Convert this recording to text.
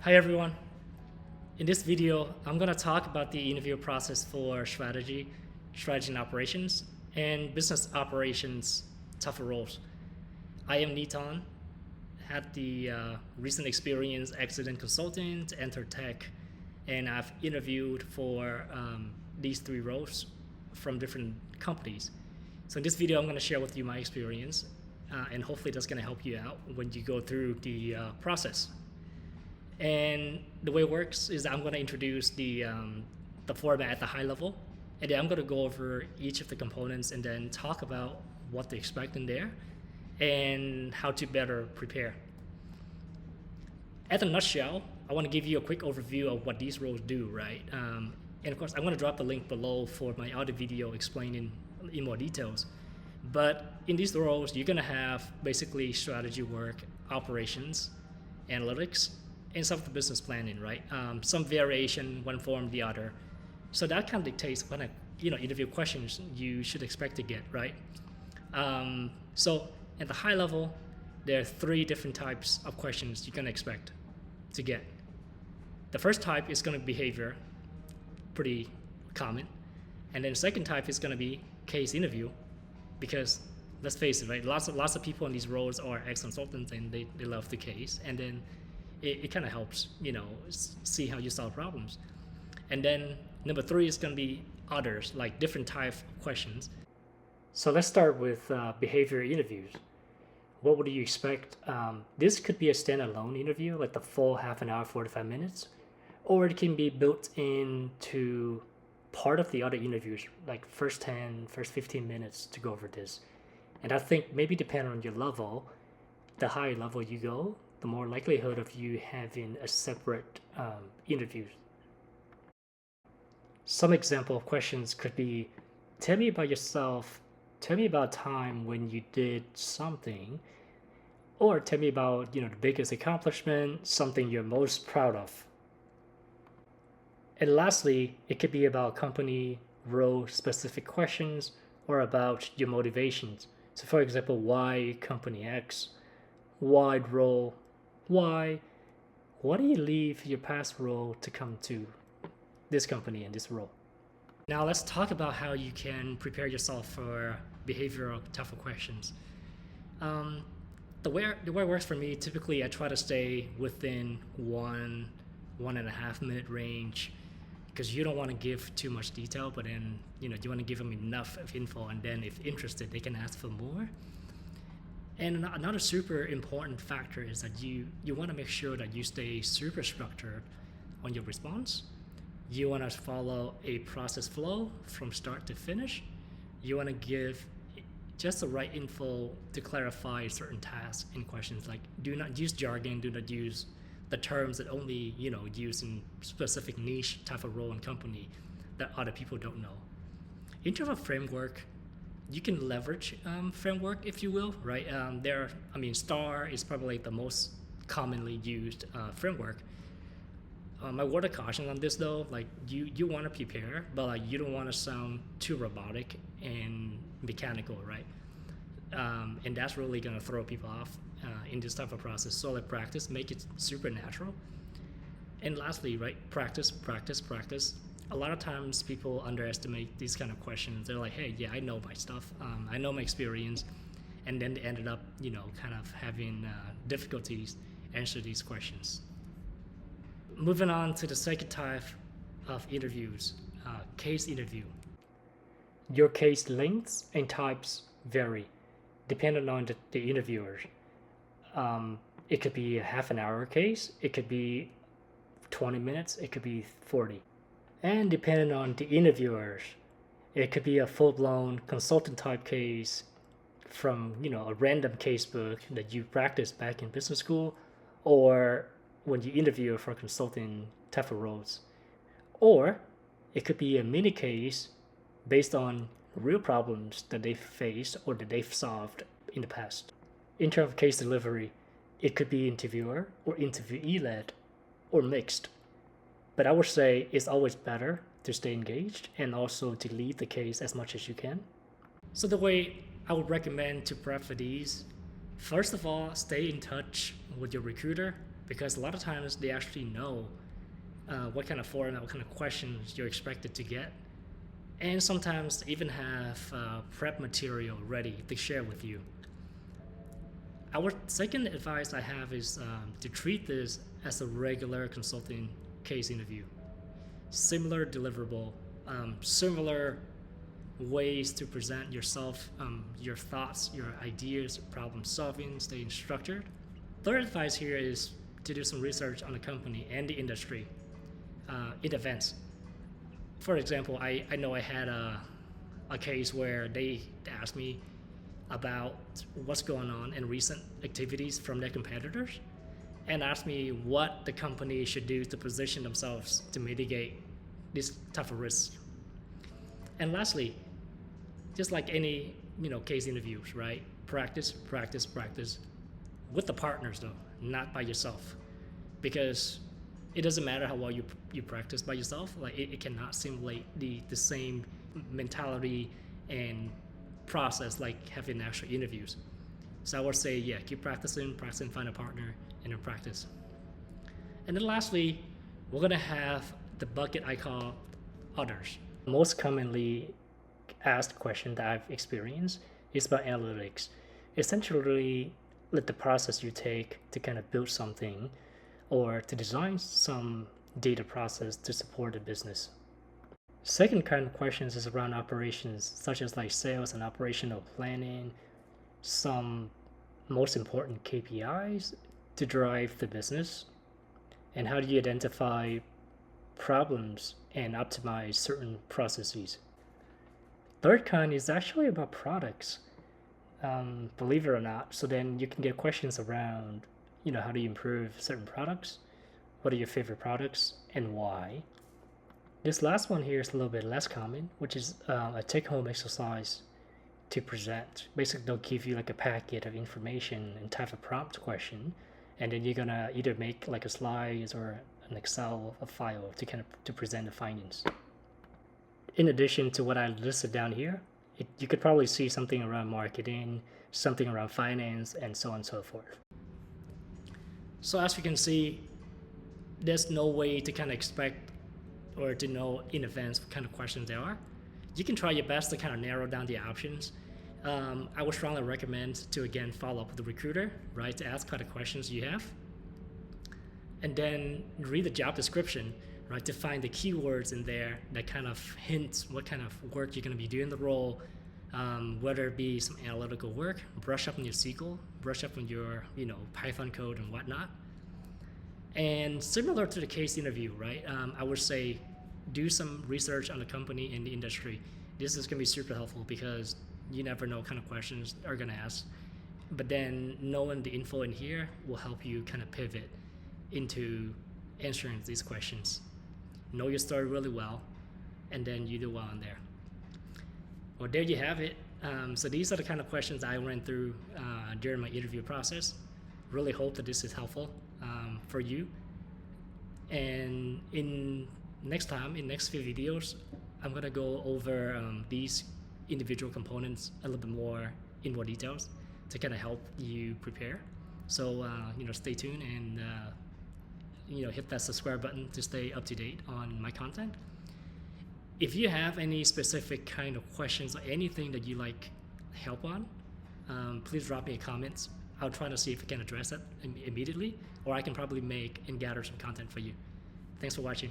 Hi everyone. In this video, I'm going to talk about the interview process for strategy and operations, and business operations tougher roles. I am Niton, had the recent experience exiting consulting to enter tech, and I've interviewed for these three roles from different companies. So in this video, I'm going to share with you my experience, and hopefully that's going to help you out when you go through the process. And the way it works is I'm going to introduce the format at the high level, and then I'm going to go over each of the components and then talk about what to expect in there and how to better prepare. At a nutshell, I want to give you a quick overview of what these roles do, right? And of course, I'm going to drop the link below for my other video explaining in more details. But in these roles, you're going to have basically strategy work, operations, analytics, and some of the business planning, right? Some variation, one form, the other. So that kind of dictates what interview questions you should expect to get, right? So at the high level, there are three different types of questions you're gonna expect to get. The first type is gonna be behavior, pretty common, and then the second type is gonna be case interview, because let's face it, right? Lots of people in these roles are ex-consultants and they love the case, and then it kind of helps, see how you solve problems. And then number three is going to be others, like different type of questions. So let's start with behavior interviews. What would you expect? This could be a standalone interview, like the full half an hour, 45 minutes, or it can be built into part of the other interviews, like first 15 minutes to go over this. And I think maybe depending on your level, the higher level you go, the more likelihood of you having a separate interview. Some example of questions could be, tell me about yourself, tell me about a time when you did something, or tell me about the biggest accomplishment, something you're most proud of. And lastly, it could be about company, role specific questions, or about your motivations. So for example, why company X, why role, why do you leave your past role to come to this company and this role? Now let's talk about how you can prepare yourself for behavioral tougher questions. The way it works for me, typically I try to stay within 1.5 minute range, because you don't want to give too much detail, but then you want to give them enough of info, and then if interested they can ask for more. And another super important factor is that you want to make sure that you stay super structured on your response. You want to follow a process flow from start to finish. You want to give just the right info to clarify certain tasks and questions. Like, do not use jargon, do not use the terms that only use in specific niche type of role and company that other people don't know. In terms of framework, you can leverage framework, if you will, right? STAR is probably the most commonly used framework. My word of caution on this though, like you want to prepare, but like you don't want to sound too robotic and mechanical, right? And that's really gonna throw people off in this type of process. So like practice, make it super natural. And lastly, right, practice. A lot of times people underestimate these kind of questions. They're like, hey, yeah, I know my stuff. I know my experience. And then they ended up, kind of having difficulties answer these questions. Moving on to the second type of interviews, case interview. Your case lengths and types vary depending on the interviewers. It could be a half an hour case. It could be 20 minutes. It could be 40. And depending on the interviewers, it could be a full-blown consultant type case from a random case book that you practiced back in business school, or when you interview for consulting type of roles. Or it could be a mini case based on real problems that they've faced or that they've solved in the past. In terms of case delivery, it could be interviewer or interviewee-led or mixed. But I would say it's always better to stay engaged and also to lead the case as much as you can. So the way I would recommend to prep for these, first of all, stay in touch with your recruiter because a lot of times they actually know what kind of format, what kind of questions you're expected to get, and sometimes even have prep material ready to share with you. Our second advice I have is to treat this as a regular consulting case interview. Similar deliverable, similar ways to present yourself, your thoughts, your ideas, problem solving, staying structured. Third advice here is to do some research on the company and the industry in advance. For example, I know I had a case where they asked me about what's going on in recent activities from their competitors and asked me what the company should do to position themselves to mitigate this type of risk. And lastly, just like any case interviews, right? Practice with the partners though, not by yourself, because it doesn't matter how well you practice by yourself. Like it cannot simulate the same mentality and process like having actual interviews. So I would say, yeah, keep practicing, find a partner, and then practice. And then lastly, we're gonna have the bucket I call others. Most commonly asked question that I've experienced is about analytics. Essentially, like the process you take to kind of build something or to design some data process to support a business. Second kind of questions is around operations, such as like sales and operational planning, some most important KPIs to drive the business, and how do you identify problems and optimize certain processes. Third kind is actually about products, believe it or not. So then you can get questions around, how do you improve certain products? What are your favorite products and why? This last one here is a little bit less common, which is a take-home exercise to present. Basically, they'll give you like a packet of information and type of prompt question, and then you're gonna either make like a slides or an Excel a file to present the findings. In addition to what I listed down here, you could probably see something around marketing, something around finance, and so on and so forth. So as you can see, there's no way to kind of expect or to know in advance what kind of questions there are. You can try your best to kind of narrow down the options. I would strongly recommend to again follow up with the recruiter, right, to ask kind of questions you have. And then read the job description, right, to find the keywords in there that kind of hints what kind of work you're going to be doing in the role, whether it be some analytical work, brush up on your SQL, brush up on your Python code and whatnot. And similar to the case interview, right, I would say do some research on the company and the industry. This is going to be super helpful because you never know what kind of questions are going to ask. But then knowing the info in here will help you kind of pivot into answering these questions. Know your story really well, and then you do well in there. Well, there you have it. So these are the kind of questions I went through during my interview process. Really hope that this is helpful for you. And in next few videos, I'm gonna go over these individual components a little bit more in more details to kind of help you prepare. So stay tuned and hit that subscribe button to stay up to date on my content. If you have any specific kind of questions or anything that you like help on, please drop me a comment. I'll try to see if I can address that immediately, or I can probably make and gather some content for you. Thanks for watching.